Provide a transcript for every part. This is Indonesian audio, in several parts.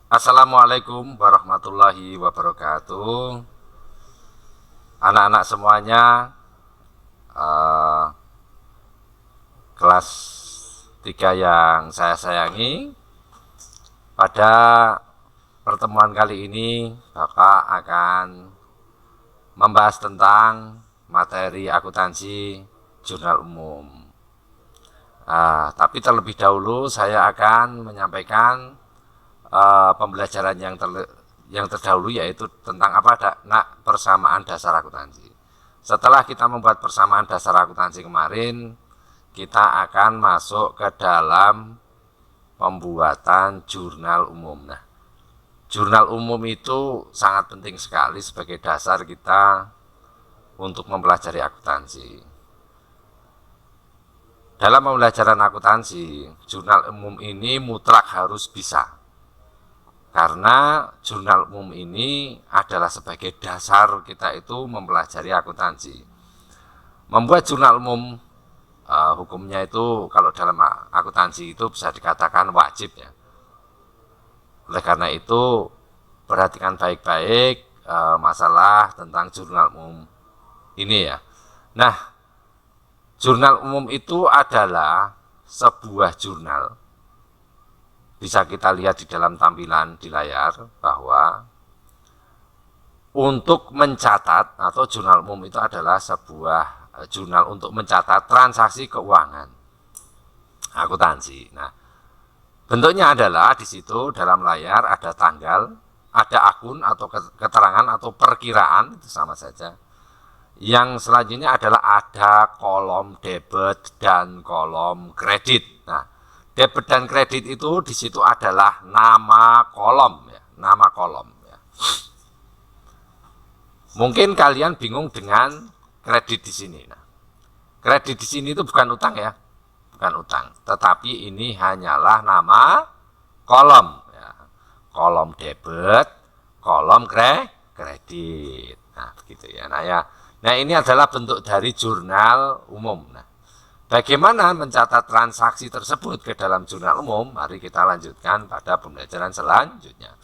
Assalamualaikum warahmatullahi wabarakatuh. Anak-anak semuanya, eh, kelas 3 yang saya sayangi, pada pertemuan kali ini Bapak akan membahas tentang materi akuntansi jurnal umum. Tapi terlebih dahulu saya akan menyampaikan pembelajaran yang terdahulu, yaitu tentang persamaan dasar akuntansi. Setelah kita membuat persamaan dasar akuntansi kemarin, kita akan masuk ke dalam pembuatan jurnal umum. Nah, jurnal umum itu sangat penting sekali sebagai dasar kita untuk mempelajari akuntansi. Dalam pembelajaran akuntansi, jurnal umum ini mutlak harus bisa. Karena jurnal umum ini adalah sebagai dasar kita itu mempelajari akuntansi. Membuat jurnal umum, hukumnya itu kalau dalam akuntansi itu bisa dikatakan wajib ya. Oleh karena itu perhatikan baik-baik masalah tentang jurnal umum ini ya. Nah, jurnal umum itu adalah sebuah jurnal. Bisa kita lihat di dalam tampilan di layar bahwa untuk mencatat, atau jurnal umum itu adalah sebuah jurnal untuk mencatat transaksi keuangan akuntansi. Nah, bentuknya adalah di situ dalam layar ada tanggal, ada akun atau keterangan atau perkiraan, itu sama saja. Yang selanjutnya adalah ada kolom debit dan kolom kredit. Nah, debit dan kredit itu di situ adalah nama kolom ya, nama kolom ya. Mungkin kalian bingung dengan kredit di sini. Nah, kredit di sini itu bukan utang ya, bukan utang, tetapi ini hanyalah nama kolom ya. Kolom debit, kolom kredit. Nah, begitu ya. Nah, ini adalah bentuk dari jurnal umum. Nah, bagaimana mencatat transaksi tersebut ke dalam jurnal umum? Mari kita lanjutkan pada pembelajaran selanjutnya.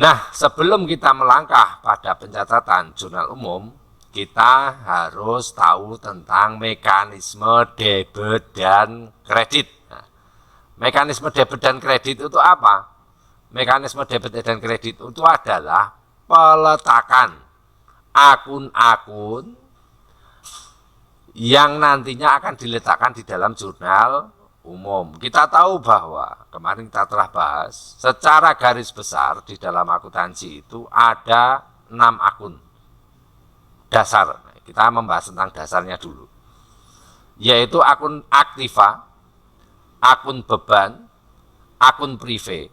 Nah, sebelum kita melangkah pada pencatatan jurnal umum, kita harus tahu tentang mekanisme debit dan kredit. Nah, mekanisme debit dan kredit itu apa? Mekanisme debit dan kredit itu adalah peletakan akun-akun yang nantinya akan diletakkan di dalam jurnal umum. Kita tahu bahwa kemarin kita telah bahas secara garis besar di dalam akuntansi itu ada 6 akun dasar. Kita membahas tentang dasarnya dulu, yaitu akun aktiva, akun beban, akun prive,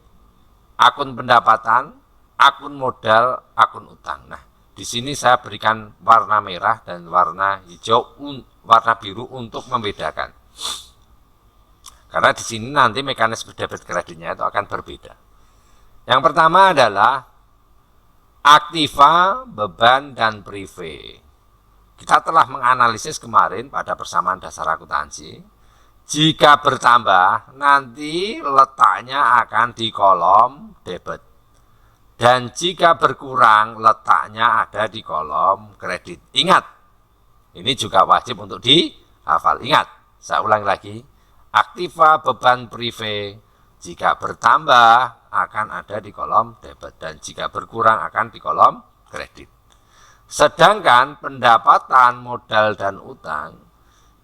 akun pendapatan, akun modal, akun utang. Nah, di sini saya berikan warna merah dan warna hijau, warna biru untuk membedakan. Karena di sini nanti mekanisme debit kreditnya itu akan berbeda. Yang pertama adalah aktiva, beban, dan prive. Kita telah menganalisis kemarin pada persamaan dasar akuntansi. Jika bertambah, nanti letaknya akan di kolom debit. Dan jika berkurang, letaknya ada di kolom kredit. Ingat, ini juga wajib untuk dihafal. Ingat, saya ulang lagi. Aktiva, beban, prive, jika bertambah akan ada di kolom debit. Dan jika berkurang akan di kolom kredit. Sedangkan pendapatan, modal, dan utang,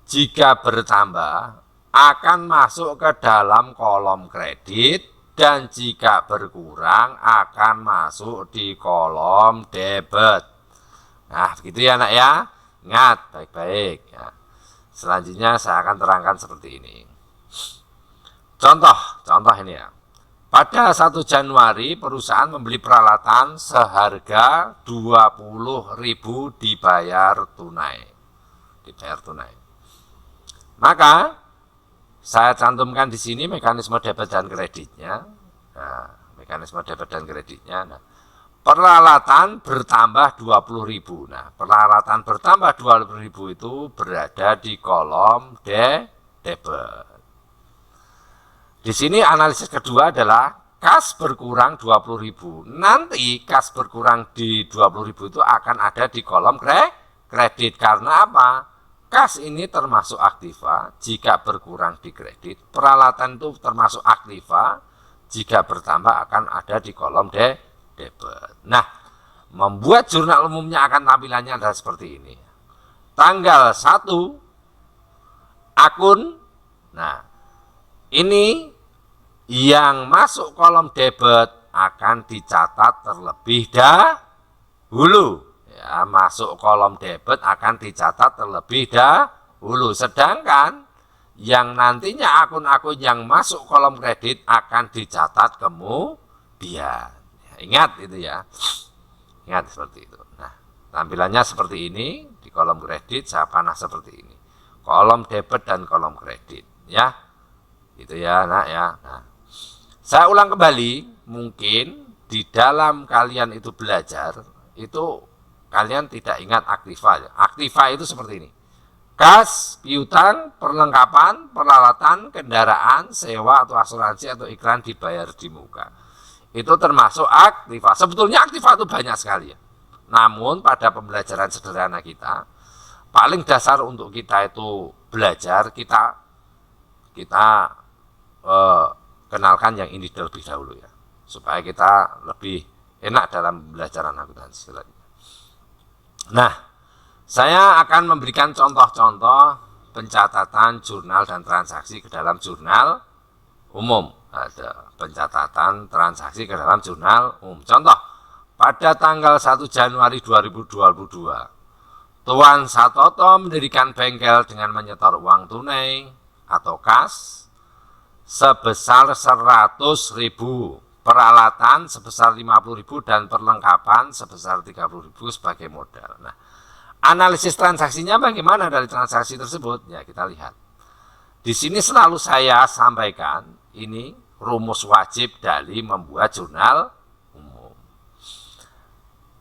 jika bertambah akan masuk ke dalam kolom kredit, dan jika berkurang akan masuk di kolom debit. Nah, begitu ya anak ya. Ingat baik-baik ya. Selanjutnya saya akan terangkan seperti ini. Contoh ini ya. Pada 1 Januari perusahaan membeli peralatan seharga 20.000 dibayar tunai. Maka saya cantumkan di sini mekanisme debit dan kreditnya. Nah, mekanisme debit dan kreditnya. Nah, peralatan bertambah 20.000. Nah, peralatan bertambah 20.000 itu berada di kolom debit. Di sini analisis kedua adalah kas berkurang 20.000. Nanti kas berkurang di 20.000 itu akan ada di kolom kredit. Karena apa? Kas ini termasuk aktiva, jika berkurang di kredit. Peralatan itu termasuk aktiva, jika bertambah akan ada di kolom debit. Nah, membuat jurnal umumnya akan tampilannya adalah seperti ini. Tanggal 1 akun, nah ini yang masuk kolom debit akan dicatat terlebih dahulu. Ya, masuk kolom debit akan dicatat terlebih dahulu. Sedangkan yang nantinya akun-akun yang masuk kolom kredit akan dicatat kemudian. Ya, ingat itu ya. Ingat seperti itu. Nah, tampilannya seperti ini. Di kolom kredit saya panah seperti ini. Kolom debit dan kolom kredit. Ya, gitu ya, nak ya. Nah, saya ulang kembali, mungkin di dalam kalian itu belajar, itu kalian tidak ingat aktiva. Aktiva itu seperti ini. Kas, piutang, perlengkapan, peralatan, kendaraan, sewa atau asuransi atau iklan dibayar di muka. Itu termasuk aktiva. Sebetulnya aktiva itu banyak sekali ya. Namun pada pembelajaran sederhana kita, paling dasar untuk kita itu belajar, kita kenalkan yang ini terlebih dahulu ya, supaya kita lebih enak dalam pembelajaran akuntansi. Nah, saya akan memberikan contoh-contoh pencatatan jurnal dan transaksi ke dalam jurnal umum. Ada pencatatan transaksi ke dalam jurnal umum. Contoh, pada tanggal 1 Januari 2022, Tuan Satoto mendirikan bengkel dengan menyetor uang tunai atau kas sebesar 100.000, peralatan sebesar 50.000 dan perlengkapan sebesar 30.000 sebagai modal. Nah, analisis transaksinya bagaimana dari transaksi tersebut? Ya, kita lihat. Di sini selalu saya sampaikan, ini rumus wajib dari membuat jurnal umum.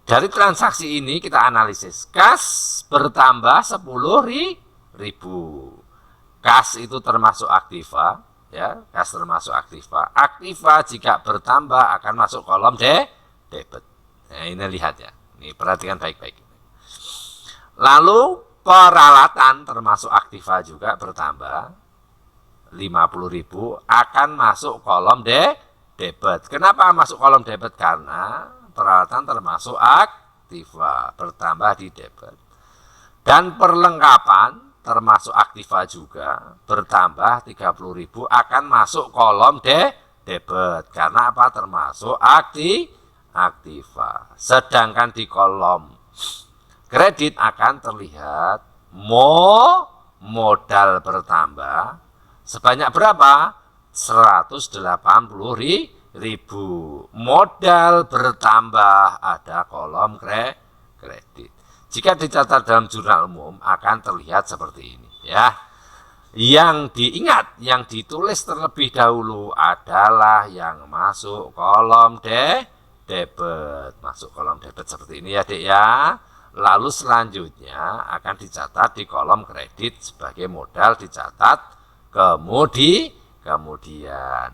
Dari transaksi ini kita analisis. Kas bertambah 10.000. Kas itu termasuk aktiva, ya, kas termasuk aktiva. Aktiva jika bertambah akan masuk kolom debit. Nah, ini lihat ya. Ini perhatikan baik-baik. Lalu peralatan termasuk aktiva juga bertambah 50.000 akan masuk kolom debit. Kenapa masuk kolom debit? Karena peralatan termasuk aktiva bertambah di debit. Dan perlengkapan termasuk aktiva juga bertambah 30.000 akan masuk kolom debit. Karena apa? Termasuk aktiva. Sedangkan di kolom kredit akan terlihat modal bertambah sebanyak berapa? 180.000. Modal bertambah ada kolom kredit. Jika dicatat dalam jurnal umum akan terlihat seperti ini ya. Yang diingat, yang ditulis terlebih dahulu adalah yang masuk kolom debit. Masuk kolom debit seperti ini ya, Dek ya. Lalu selanjutnya akan dicatat di kolom kredit sebagai modal, dicatat kemudian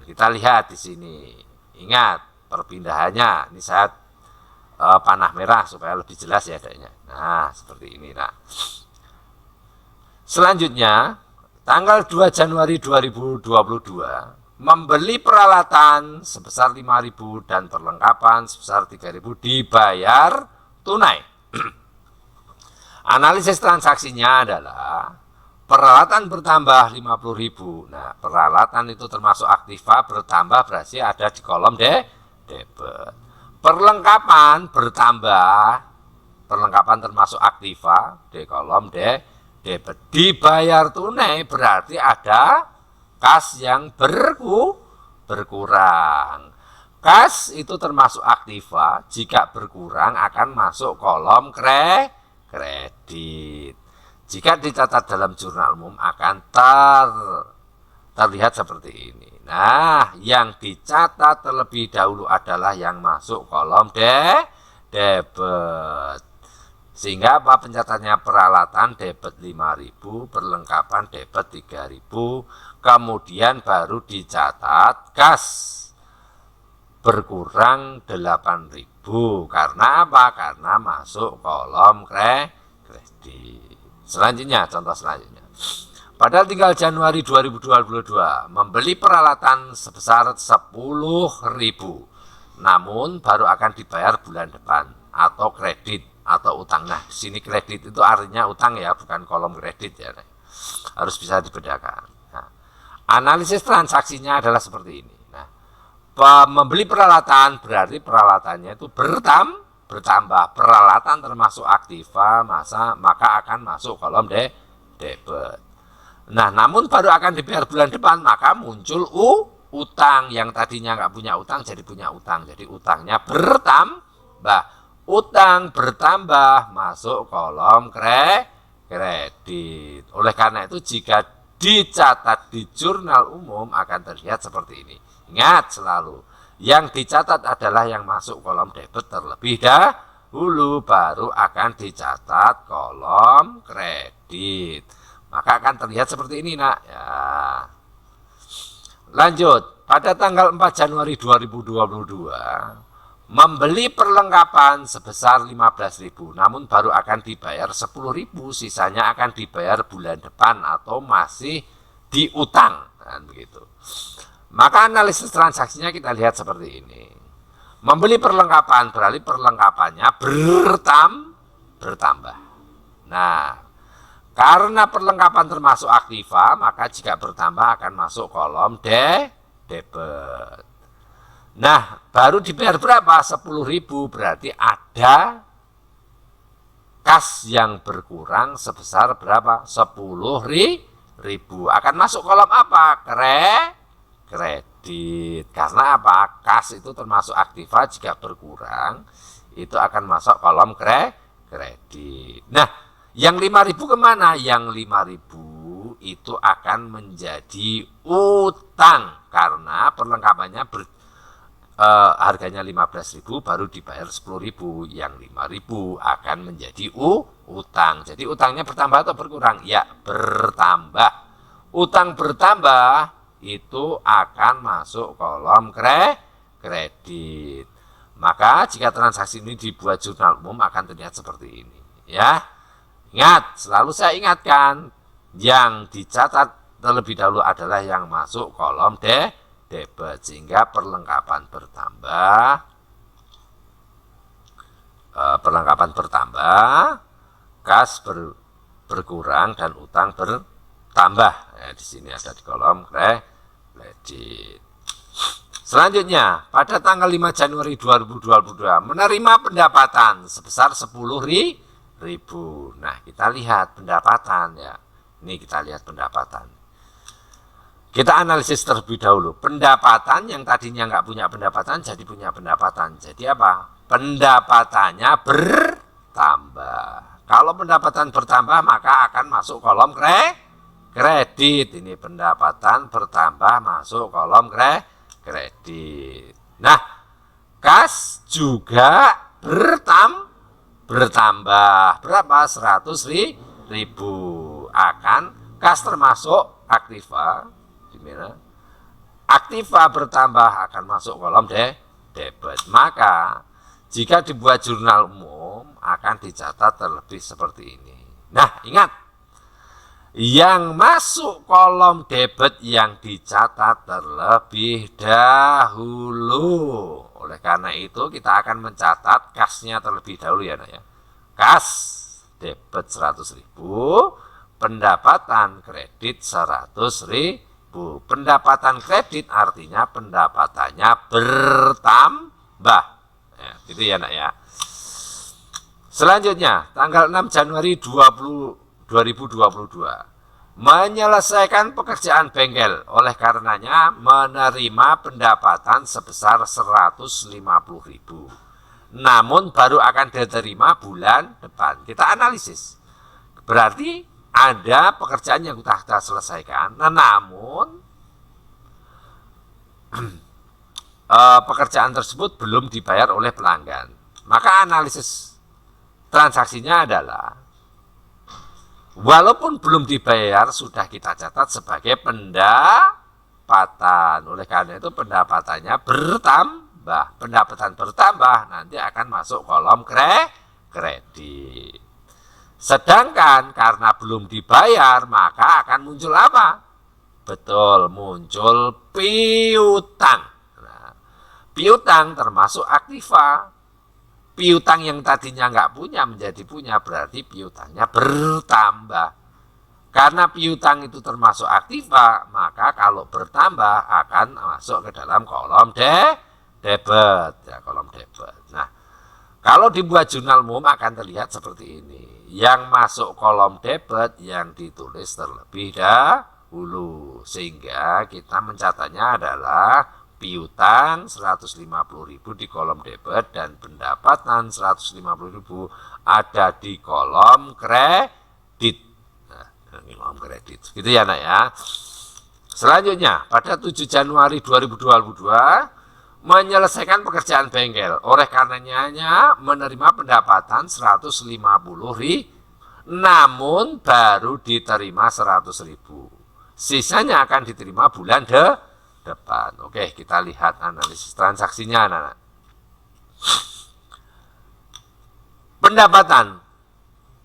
kita lihat di sini. Ingat perpindahannya. Ini saya panah merah supaya lebih jelas ya adanya. Nah, seperti ini. Nah, selanjutnya tanggal 2 Januari 2022 membeli peralatan sebesar 5.000 dan perlengkapan sebesar 3.000 dibayar tunai. Analisis transaksinya adalah peralatan bertambah 50.000. Nah, peralatan itu termasuk aktiva bertambah berarti ada di kolom debit. Perlengkapan bertambah, perlengkapan termasuk aktiva di kolom debit. Dibayar tunai berarti ada kas yang berkurang. Kas itu termasuk aktiva, jika berkurang akan masuk kolom kredit. Jika dicatat dalam jurnal umum akan terlihat seperti ini. Nah, yang dicatat terlebih dahulu adalah yang masuk kolom debit. Sehingga apa pencatatannya? Peralatan debit 5.000, perlengkapan debit 3.000, kemudian baru dicatat kas berkurang 8.000. Karena apa? Karena masuk kolom kredit. Selanjutnya, contoh selanjutnya. Pada tanggal Januari 2022, membeli peralatan sebesar 10.000, namun baru akan dibayar bulan depan, atau kredit atau utang. Nah, di sini kredit itu artinya utang ya, bukan kolom kredit ya. Harus bisa dibedakan. Nah, analisis transaksinya adalah seperti ini. Nah, membeli peralatan berarti peralatannya itu bertambah. Peralatan termasuk aktiva, maka akan masuk kolom debit. Nah, namun baru akan dibayar bulan depan, maka muncul utang. Yang tadinya nggak punya utang jadi punya utang. Jadi utangnya bertambah. Utang bertambah masuk kolom kredit. Oleh karena itu jika dicatat di jurnal umum akan terlihat seperti ini. Ingat selalu, yang dicatat adalah yang masuk kolom debit terlebih dahulu, baru akan dicatat kolom kredit. Maka akan terlihat seperti ini, nak. Ya. Lanjut, pada tanggal 4 Januari 2022, membeli perlengkapan sebesar 15.000, namun baru akan dibayar 10.000, sisanya akan dibayar bulan depan atau masih diutang. Dan begitu. Maka analisis transaksinya kita lihat seperti ini. Membeli perlengkapan berarti perlengkapannya bertambah. Nah, karena perlengkapan termasuk aktiva, maka jika bertambah akan masuk kolom debit. Nah, baru dibayar berapa? 10.000, berarti ada kas yang berkurang sebesar berapa? 10.000. Akan masuk kolom apa? Kredit. Karena apa? Kas itu termasuk aktiva, jika berkurang itu akan masuk kolom kredit. Nah, yang 5.000 kemana? Yang 5.000 itu akan menjadi utang karena perlengkapannya harganya 15.000 baru dibayar 10.000. Yang 5.000 akan menjadi utang. Jadi utangnya bertambah atau berkurang? Ya, bertambah. Utang bertambah itu akan masuk kolom kredit. Maka jika transaksi ini dibuat jurnal umum akan terlihat seperti ini. Ya, ingat, selalu saya ingatkan, yang dicatat terlebih dahulu adalah yang masuk kolom debit, sehingga perlengkapan bertambah, kas berkurang dan utang bertambah. Di sini ada di kolom kredit. Selanjutnya, pada tanggal 5 Januari 2022 menerima pendapatan sebesar 10.000. Nah, kita lihat pendapatan ya. Ini kita lihat pendapatan. Kita analisis terlebih dahulu. Pendapatan yang tadinya nggak punya pendapatan jadi punya pendapatan. Jadi apa? Pendapatannya bertambah. Kalau pendapatan bertambah maka akan masuk kolom kredit. Ini pendapatan bertambah masuk kolom kredit. Nah, kas juga bertambah. Berapa? 100.000. Akan kas termasuk aktiva. Aktiva bertambah akan masuk kolom debit. Maka jika dibuat jurnal umum akan dicatat terlebih seperti ini. Nah, ingat, yang masuk kolom debit yang dicatat terlebih dahulu. Oleh karena itu kita akan mencatat kasnya terlebih dahulu ya, ya. Kas debit 100.000, pendapatan kredit 100.000. Pendapatan kredit artinya pendapatannya bertambah. Ya, gitu ya, nak ya. Selanjutnya, tanggal 6 Januari 2022, menyelesaikan pekerjaan bengkel. Oleh karenanya menerima pendapatan sebesar 150.000. Namun baru akan diterima bulan depan. Kita analisis. Berarti ada pekerjaan yang sudah kita selesaikan, namun pekerjaan tersebut belum dibayar oleh pelanggan. Maka analisis transaksinya adalah, walaupun belum dibayar sudah kita catat sebagai pendapatan. Oleh karena itu pendapatannya bertambah. bertambah. Pendapatan bertambah nanti akan masuk kolom kredit. Sedangkan karena belum dibayar, maka akan muncul apa? Betul, muncul piutang. Nah, piutang termasuk aktiva. Piutang yang tadinya nggak punya menjadi punya, berarti piutangnya bertambah. Karena piutang itu termasuk aktiva, maka kalau bertambah akan masuk ke dalam kolom debit. Ya, kolom debit. Nah, kalau dibuat jurnal umum akan terlihat seperti ini. Yang masuk kolom debit yang ditulis terlebih dahulu. Sehingga kita mencatatnya adalah piutang 150.000 di kolom debit dan pendapatan 150.000 ada di kolom kredit. Kolom kredit. Gitu ya, Nak ya. Selanjutnya, pada 7 Januari 2022 menyelesaikan pekerjaan bengkel. Oleh karenanya menerima pendapatan 150.000, namun baru diterima 100.000. Sisanya akan diterima bulan depan. Oke, kita lihat analisis transaksinya, anak-anak. Pendapatan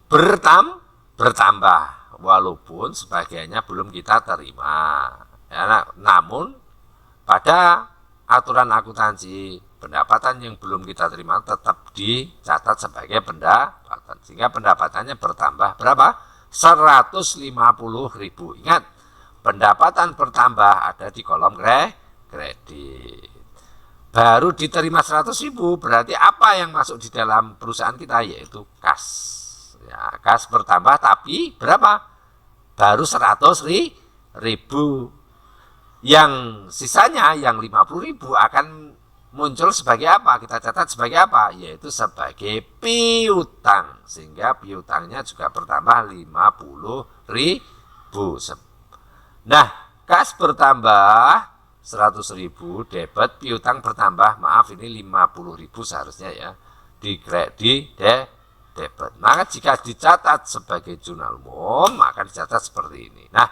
bertambah, walaupun sebagiannya belum kita terima. Ya, namun pada aturan akuntansi, pendapatan yang belum kita terima tetap dicatat sebagai pendapatan. Sehingga pendapatannya bertambah berapa? 150.000. Ingat, pendapatan bertambah ada di kolom kredit. Baru diterima 100.000, berarti apa yang masuk di dalam perusahaan kita? Yaitu kas. Ya, kas bertambah tapi berapa? Baru 100.000. Yang sisanya yang 50.000 akan muncul sebagai apa? Kita catat sebagai apa? Yaitu sebagai piutang. Sehingga piutangnya juga bertambah 50.000. Nah, kas bertambah 100.000, debit piutang bertambah, maaf ini 50.000 seharusnya ya, di debit. Maka jika dicatat sebagai jurnal umum akan dicatat seperti ini. Nah,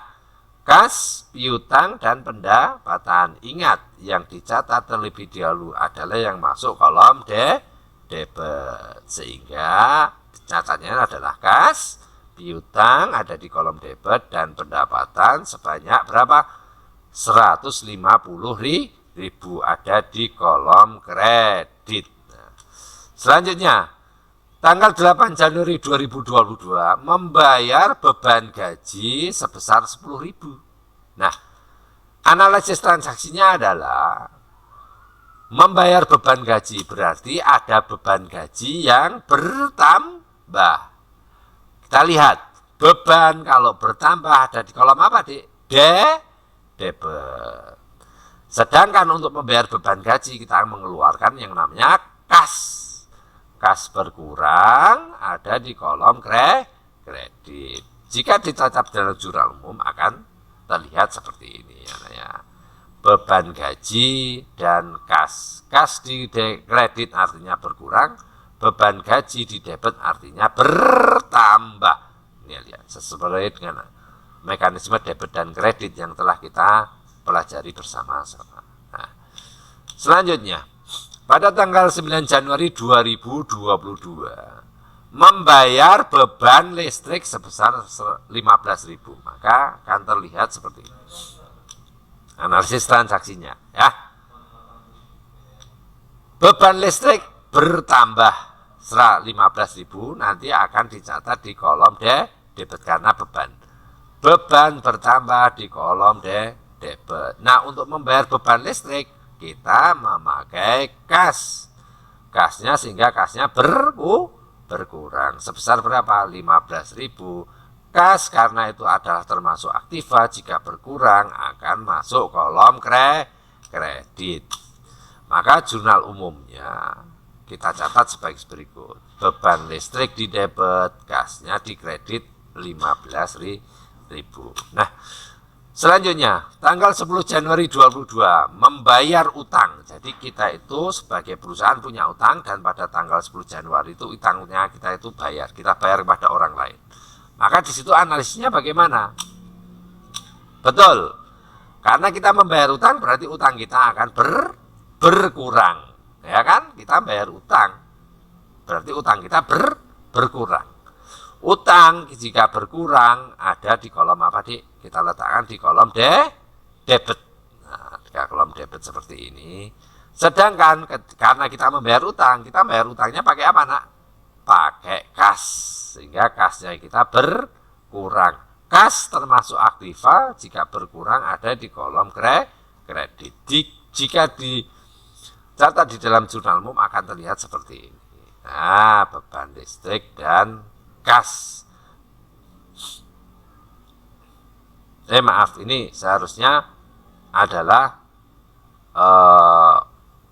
kas, piutang, dan pendapatan. Ingat, yang dicatat terlebih dahulu adalah yang masuk kolom debit. Sehingga catatnya adalah kas, piutang ada di kolom debit, dan pendapatan sebanyak berapa? 150.000 ada di kolom kredit. Nah, selanjutnya, tanggal 8 Januari 2022 membayar beban gaji sebesar 10.000. Nah, analisis transaksinya adalah membayar beban gaji, berarti ada beban gaji yang bertambah. Kita lihat, beban kalau bertambah ada di kolom apa, Dik? Debit. Sedangkan untuk membayar beban gaji kita mengeluarkan yang namanya kas. Kas berkurang ada di kolom kredit. Jika dicatat dalam jurnal umum akan terlihat seperti ini ya. Beban gaji dan kas. Kas di kredit artinya berkurang, beban gaji di debit artinya bertambah. Ini lihat sesuai dengan mekanisme debit dan kredit yang telah kita pelajari bersama-sama. Nah, selanjutnya, pada tanggal 9 Januari 2022 membayar beban listrik sebesar 15.000, maka akan terlihat seperti ini. Analisis transaksinya ya. Beban listrik bertambah 15.000 nanti akan dicatat di kolom debit karena beban. Beban bertambah di kolom debit. Nah, untuk membayar beban listrik kita memakai kas. Kasnya sehingga kasnya berkurang. Sebesar berapa? 15.000. Kas karena itu adalah termasuk aktiva, jika berkurang akan masuk kolom kredit. Maka jurnal umumnya kita catat sebagai berikut. Beban listrik di debit, kasnya di kredit 15.000. Nah, selanjutnya tanggal 10 Januari 2022 membayar utang. Jadi kita itu sebagai perusahaan punya utang dan pada tanggal 10 Januari itu utangnya kita itu bayar. Kita bayar kepada orang lain. Maka di situ analisisnya bagaimana? Betul. Karena kita membayar utang berarti utang kita akan berkurang. ya kan? Kita bayar utang. Berarti utang kita berkurang. Utang jika berkurang ada di kolom apa, Dik? Kita letakkan di kolom debit. Nah, di kolom debit seperti ini. Sedangkan karena kita membayar utang, kita bayar utangnya pakai apa, Nak? Pakai kas. Sehingga kasnya kita berkurang. Kas termasuk aktiva, jika berkurang ada di kolom kredit. Jika dicatat di dalam jurnal umum akan terlihat seperti ini. Nah, beban listrik dan kas. Maaf, ini seharusnya adalah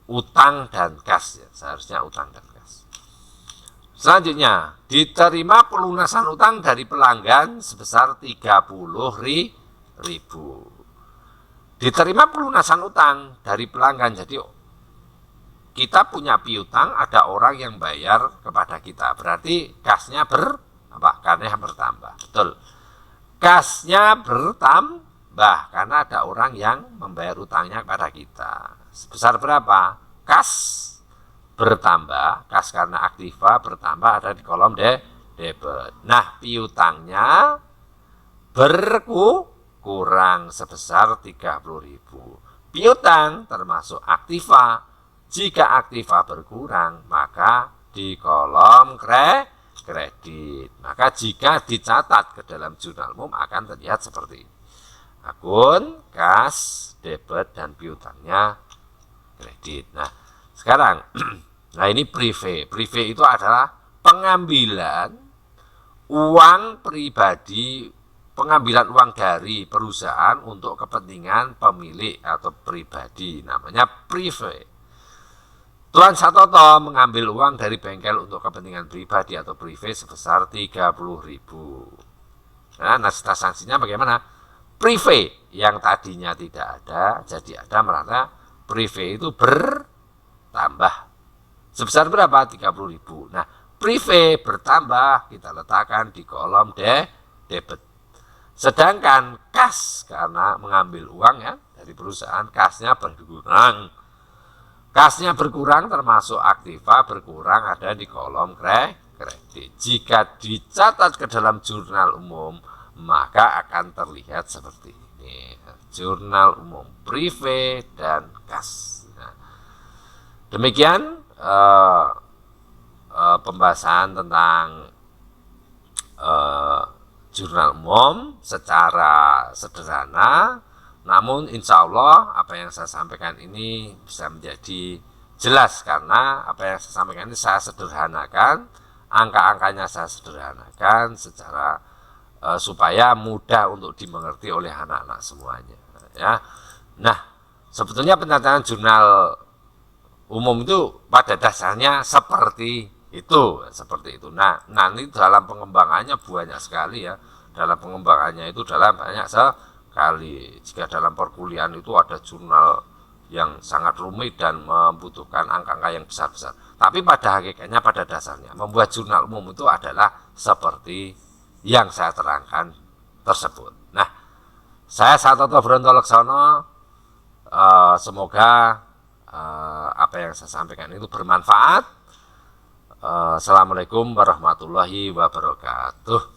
utang dan kas ya, seharusnya utang dan kas. Selanjutnya, diterima pelunasan utang dari pelanggan sebesar 30.000. Diterima pelunasan utang dari pelanggan, jadi kita punya piutang, ada orang yang bayar kepada kita, berarti kasnya karena bertambah. Betul. Kasnya bertambah karena ada orang yang membayar utangnya kepada kita. Sebesar berapa? Kas bertambah, kas karena aktiva bertambah ada di kolom debit. Nah, piutangnya berkurang sebesar 30.000. Piutang termasuk aktiva. Jika aktiva berkurang, maka di kolom kredit. Maka jika dicatat ke dalam jurnal umum akan terlihat seperti ini. Akun, kas, debit, dan piutangnya kredit. Nah, sekarang, nah ini prive. Prive itu adalah pengambilan uang pribadi, pengambilan uang dari perusahaan untuk kepentingan pemilik atau pribadi. Namanya prive. Tuan Satoto mengambil uang dari bengkel untuk kepentingan pribadi atau prive sebesar 30.000. Nah, nastas sanksinya bagaimana? Prive yang tadinya tidak ada, jadi ada, merata prive itu bertambah. Sebesar berapa? 30.000. Nah, prive bertambah kita letakkan di kolom debit. Sedangkan kas karena mengambil uang ya dari perusahaan, kasnya berkurang. Kasnya berkurang termasuk aktiva berkurang ada di kolom kredit. Jika dicatat ke dalam jurnal umum maka akan terlihat seperti ini. Jurnal umum prive dan kas. Nah, demikian pembahasan tentang jurnal umum secara sederhana. Namun insya Allah apa yang saya sampaikan ini bisa menjadi jelas karena apa yang saya sampaikan ini saya sederhanakan, angka-angkanya saya sederhanakan secara supaya mudah untuk dimengerti oleh anak-anak semuanya. Ya, nah sebetulnya penyelesaian jurnal umum itu pada dasarnya seperti itu. Nah, nanti dalam pengembangannya banyak sekali ya. Dalam pengembangannya itu dalam banyak kali. Jika dalam perkuliahan itu ada jurnal yang sangat rumit dan membutuhkan angka-angka yang besar-besar. Tapi pada hakikatnya, pada dasarnya, membuat jurnal umum itu adalah seperti yang saya terangkan tersebut. Nah, saya Satoto Brontoleksono, semoga apa yang saya sampaikan itu bermanfaat. Assalamualaikum warahmatullahi wabarakatuh.